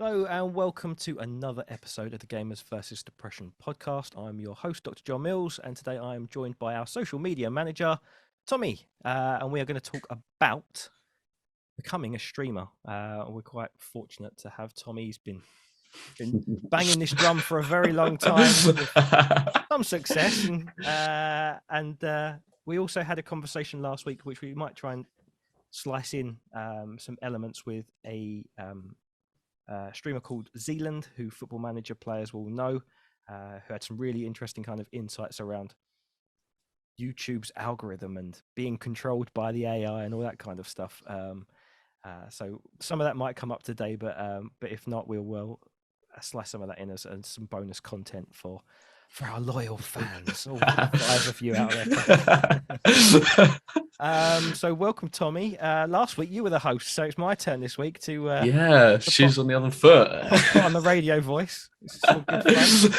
Hello and welcome to another episode of the Gamers versus Depression podcast. I'm your host, Dr. John Mills, and today I am joined by our social media manager, Tommy, and we are going to talk about becoming a streamer. We're quite fortunate to have Tommy. He's been banging this drum for a very long time with some success, and we also had a conversation last week, which we might try and slice in some elements with a streamer called Zealand, who Football Manager players will know, who had some really interesting kind of insights around YouTube's algorithm and being controlled by the AI and all that kind of stuff. So some of that might come up today, but if not, we'll slice some of that in as some bonus content for our loyal fans, all 5 of you out there. So welcome, Tommy. Last week you were the host, so it's my turn this week to shoes on the other foot. Put on the radio voice. This is all good fun.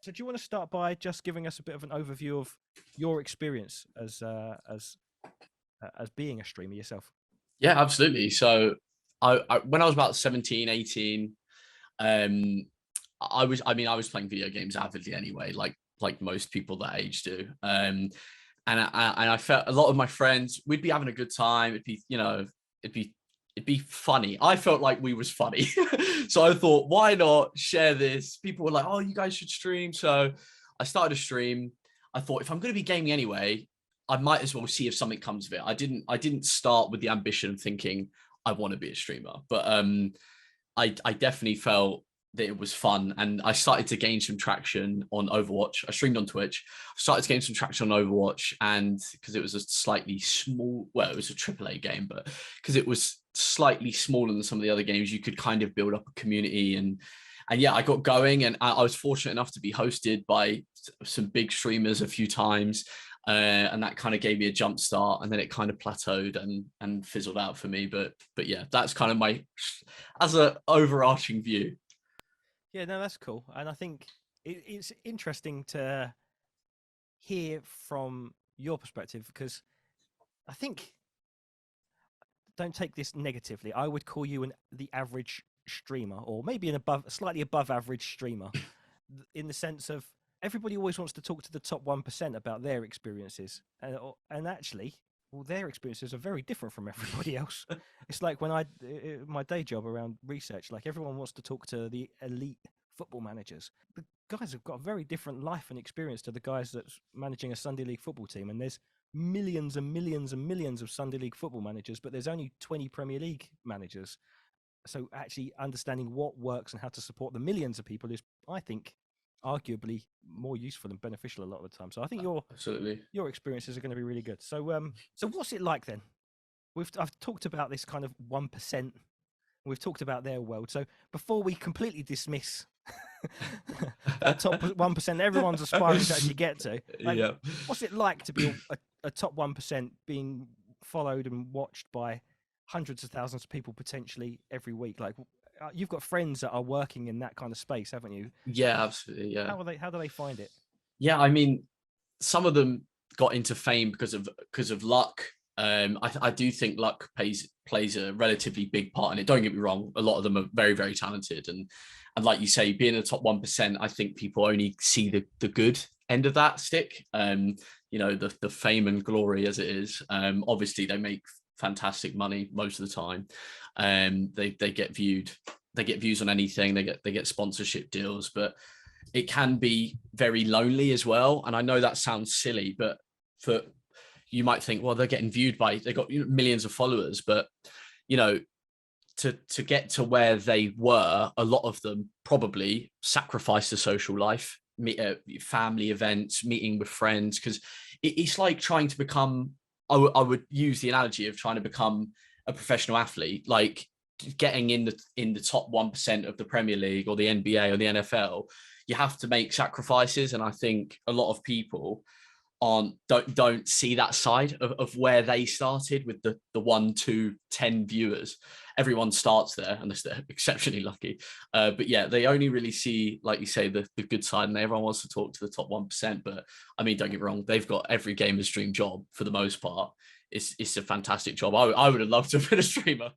So do you want to start by just giving us a bit of an overview of your experience as being a streamer yourself? Yeah, absolutely. So I when I was about 17, 18, I was playing video games avidly anyway, like most people that age do. And I felt a lot of my friends, we'd be having a good time. It'd be funny. I felt like we was funny. So I thought, why not share this? People were like, oh, you guys should stream. So I started a stream. I thought, if I'm going to be gaming anyway, I might as well see if something comes of it. I didn't start with the ambition of thinking I want to be a streamer, but I definitely felt that it was fun, and I started to gain some traction on Overwatch. I streamed on Twitch, started to gain some traction on Overwatch, and because it was a slightly small, well, it was a AAA game, but because it was slightly smaller than some of the other games, you could kind of build up a community, and yeah, I got going, and I was fortunate enough to be hosted by some big streamers a few times. And that kind of gave me a jump start, and then it kind of plateaued and fizzled out for me. But yeah, that's kind of my as a overarching view. Yeah, no, that's cool. And I think it's interesting to hear from your perspective, because I think, don't take this negatively, I would call you the average streamer, or maybe slightly above average streamer, in the sense of everybody always wants to talk to the top 1% about their experiences, and actually, well, their experiences are very different from everybody else. It's like when my day job around research, like everyone wants to talk to the elite football managers. The guys have got a very different life and experience to the guys that's managing a Sunday League football team, and there's millions and millions and millions of Sunday League football managers, but there's only 20 Premier League managers. So actually understanding what works and how to support the millions of people is, I think, arguably more useful and beneficial a lot of the time. So I think your experiences are going to be really good. So so what's it like then? I've talked about this kind of 1%. We've talked about their world. So before we completely dismiss that top 1% everyone's aspiring to actually get to, what's it like to be a top 1% being followed and watched by hundreds of thousands of people potentially every week? Like, you've got friends that are working in that kind of space, haven't you? Yeah, absolutely. Yeah. How do they find it? Yeah, I mean, some of them got into fame because of luck. I do think luck plays a relatively big part in it. Don't get me wrong, a lot of them are very, very talented, and like you say, being in the top 1%, I think people only see the good end of that stick. The fame and glory as it is. Obviously, they make fantastic money most of the time. They get views on anything. They get sponsorship deals, but it can be very lonely as well. And I know that sounds silly, but you might think, well, they're getting viewed by, they've got millions of followers, but to get to where they were, a lot of them probably sacrificed the social life, family events, meeting with friends, because it's like trying to become, I would use the analogy of trying to become a professional athlete, like getting in the top 1% of the Premier League or the NBA or the NFL. You have to make sacrifices, and I think a lot of people don't see that side of where they started with the 1 to 10 viewers. Everyone starts there unless they're exceptionally lucky, but yeah, they only really see, like you say, the good side, and everyone wants to talk to the top 1%. But I mean, don't get me wrong, they've got every gamer's dream job for the most part. It's a fantastic job. I would have loved to have been a streamer.